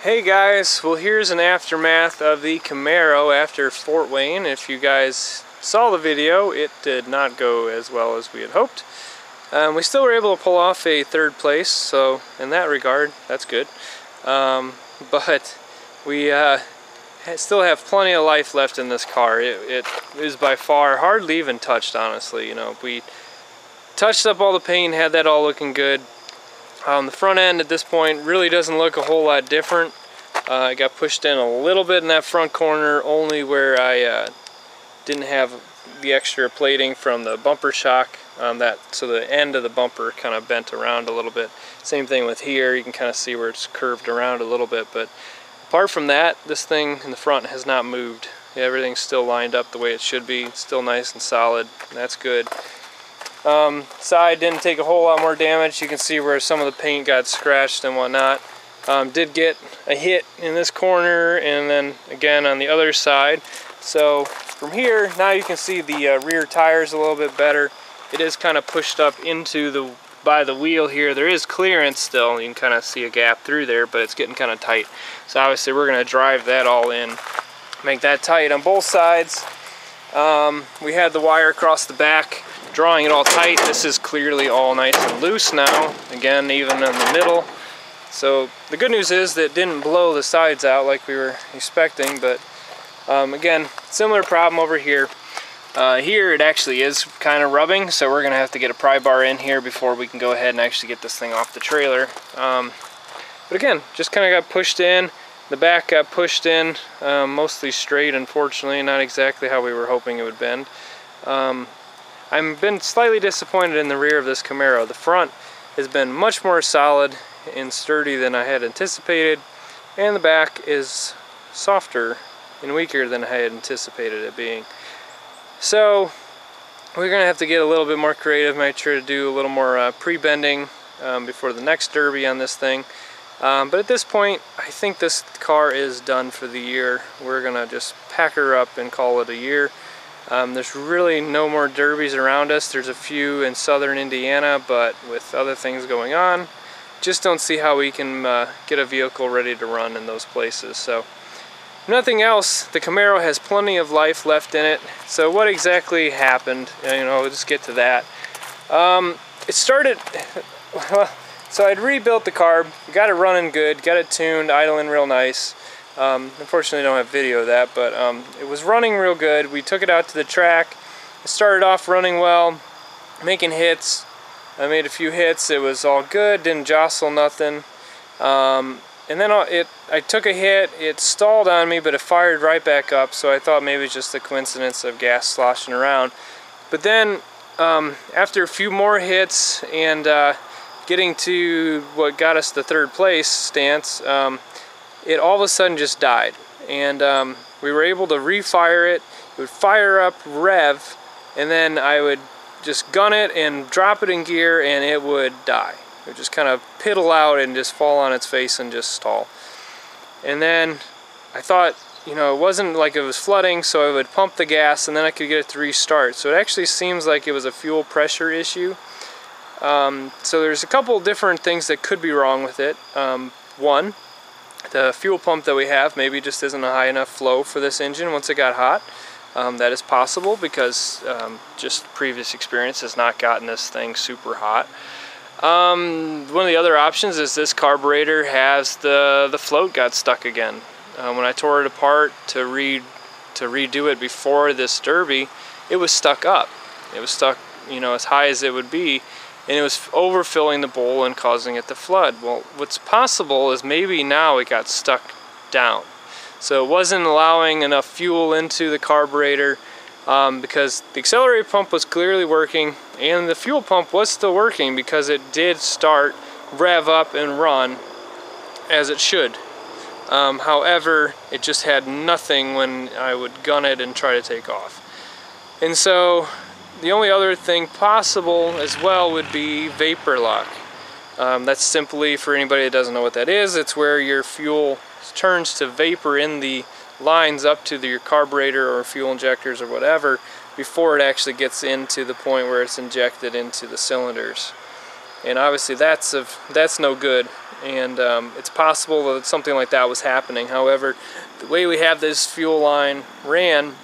Hey guys, well here's an aftermath of the Camaro after Fort Wayne. If you guys saw the video, it did not go as well as we had hoped. We still were able to pull off a third place, so in that regard, that's good. But we still have plenty of life left in this car. It is by far hardly even touched, honestly. You know, we touched up all the paint, had that all looking good. The front end at this point really doesn't look a whole lot different. I got pushed in a little bit in that front corner, only where I didn't have the extra plating from the bumper shock. So the end of the bumper kind of bent around a little bit. Same thing with here, you can kind of see where it's curved around a little bit, but apart from that, this thing in the front has not moved. Everything's still lined up the way it should be. It's still nice and solid, and that's good. Side didn't take a whole lot more damage. You can see where some of the paint got scratched and whatnot. Did get a hit in this corner and then again on the other side. So from here, now you can see the rear tires a little bit better. It is kind of pushed up into by the wheel here. There is clearance still. You can kind of see a gap through there, but it's getting kind of tight. So obviously we're going to drive that all in, make that tight on both sides. We had the wire across the back, drawing it all tight. This is clearly all nice and loose now, again even in the middle. So the good news is that it didn't blow the sides out like we were expecting, but again, similar problem over here. Here it actually is kind of rubbing, so we're gonna have to get a pry bar in here before we can go ahead and actually get this thing off the trailer. But again, just kind of got pushed in. The back got pushed in, mostly straight, unfortunately, not exactly how we were hoping it would bend. I've been slightly disappointed in the rear of this Camaro. The front has been much more solid and sturdy than I had anticipated, and the back is softer and weaker than I had anticipated it being. So we're gonna have to get a little bit more creative. Might try to do a little more pre-bending before the next derby on this thing. But at this point, I think this car is done for the year. We're gonna just pack her up and call it a year. There's really no more derbies around us. There's a few in southern Indiana, but with other things going on, just don't see how we can get a vehicle ready to run in those places. So if nothing else, the Camaro has plenty of life left in it. So what exactly happened? You know, we'll just get to that. It started, so I'd rebuilt the carb, got it running good, got it tuned, idling real nice. Unfortunately I don't have video of that, but it was running real good. We took it out to the track. It started off running well, making hits. I made a few hits. It was all good, didn't jostle nothing. And then I took a hit, it stalled on me, but it fired right back up, so I thought maybe it's just a coincidence of gas sloshing around. But then after a few more hits and getting to what got us the third place stance, it all of a sudden just died, and we were able to refire it. It would fire up, rev, and then I would just gun it and drop it in gear and it would die. It would just kind of piddle out and just fall on its face and just stall. And then I thought, you know, it wasn't like it was flooding, so I would pump the gas and then I could get it to restart. So it actually seems like it was a fuel pressure issue. So there's a couple different things that could be wrong with it. One, the fuel pump that we have maybe just isn't a high enough flow for this engine once it got hot. That is possible because just previous experience has not gotten this thing super hot. One of the other options is this carburetor has the float got stuck again. When I tore it apart to redo it before this derby, it was stuck up. It was stuck, you know, as high as it would be, and it was overfilling the bowl and causing it to flood. Well, what's possible is maybe now it got stuck down. So it wasn't allowing enough fuel into the carburetor because the accelerator pump was clearly working and the fuel pump was still working because it did start, rev up and run as it should. However, it just had nothing when I would gun it and try to take off. And so the only other thing possible as well would be vapor lock. That's simply, for anybody that doesn't know what that is, it's where your fuel turns to vapor in the lines up to your carburetor or fuel injectors or whatever before it actually gets into the point where it's injected into the cylinders. And obviously that's no good and it's possible that something like that was happening. However, the way we have this fuel line ran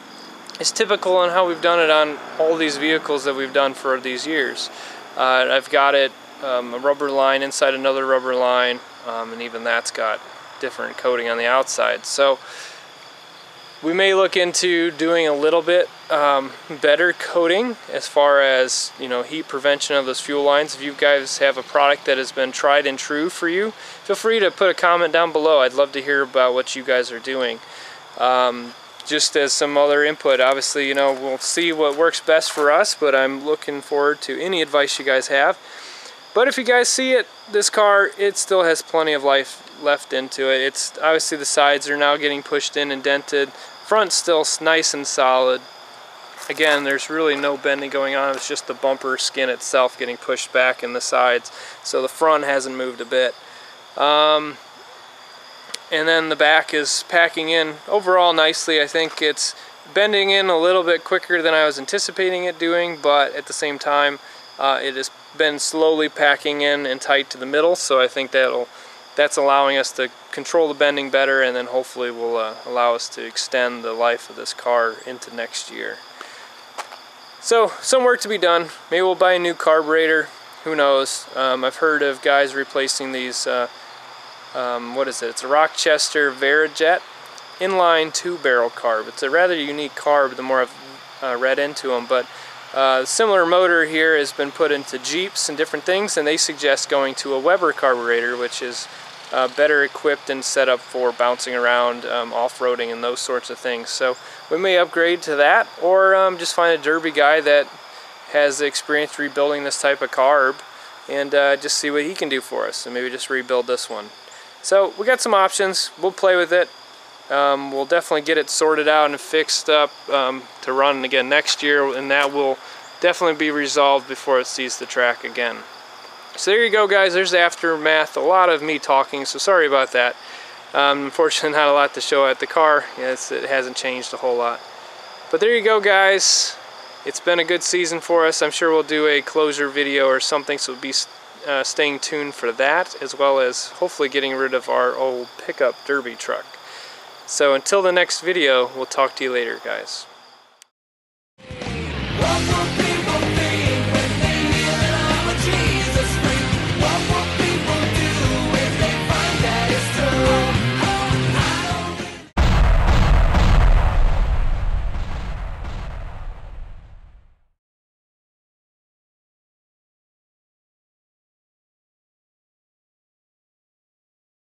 is typical on how we've done it on all these vehicles that we've done for these years. I've got it a rubber line inside another rubber line, and even that's got different coating on the outside. So we may look into doing a little bit better coating as far as, you know, heat prevention of those fuel lines. If you guys have a product that has been tried and true for you, feel free to put a comment down below. I'd love to hear about what you guys are doing. Just as some other input, obviously, you know, we'll see what works best for us, but I'm looking forward to any advice you guys have. But if you guys see it, this car, it still has plenty of life left into it. It's obviously the sides are now getting pushed in and dented. Front's still nice and solid. Again, there's really no bending going on. It's just the bumper skin itself getting pushed back in the sides. So the front hasn't moved a bit. And then the back is packing in overall nicely. I think it's bending in a little bit quicker than I was anticipating it doing, but at the same time, it has been slowly packing in and tight to the middle. So I think that's allowing us to control the bending better, and then hopefully will allow us to extend the life of this car into next year. So some work to be done. Maybe we'll buy a new carburetor. Who knows? I've heard of guys replacing these, what is it? It's a Rochester Verijet inline 2-barrel carb. It's a rather unique carb the more I've read into them, but similar motor here has been put into Jeeps and different things, and they suggest going to a Weber carburetor, which is better equipped and set up for bouncing around, off-roading and those sorts of things. So we may upgrade to that, or just find a derby guy that has experience rebuilding this type of carb and just see what he can do for us, and maybe just rebuild this one. So we got some options. We'll play with it. We'll definitely get it sorted out and fixed up to run again next year, and that will definitely be resolved before it sees the track again. So there you go, guys. There's the aftermath. A lot of me talking, so sorry about that. Unfortunately, not a lot to show at the car. Yes, it hasn't changed a whole lot. But there you go, guys. It's been a good season for us. I'm sure we'll do a closure video or something, so be staying tuned for that, as well as hopefully getting rid of our old pickup derby truck. So until the next video, we'll talk to you later, guys.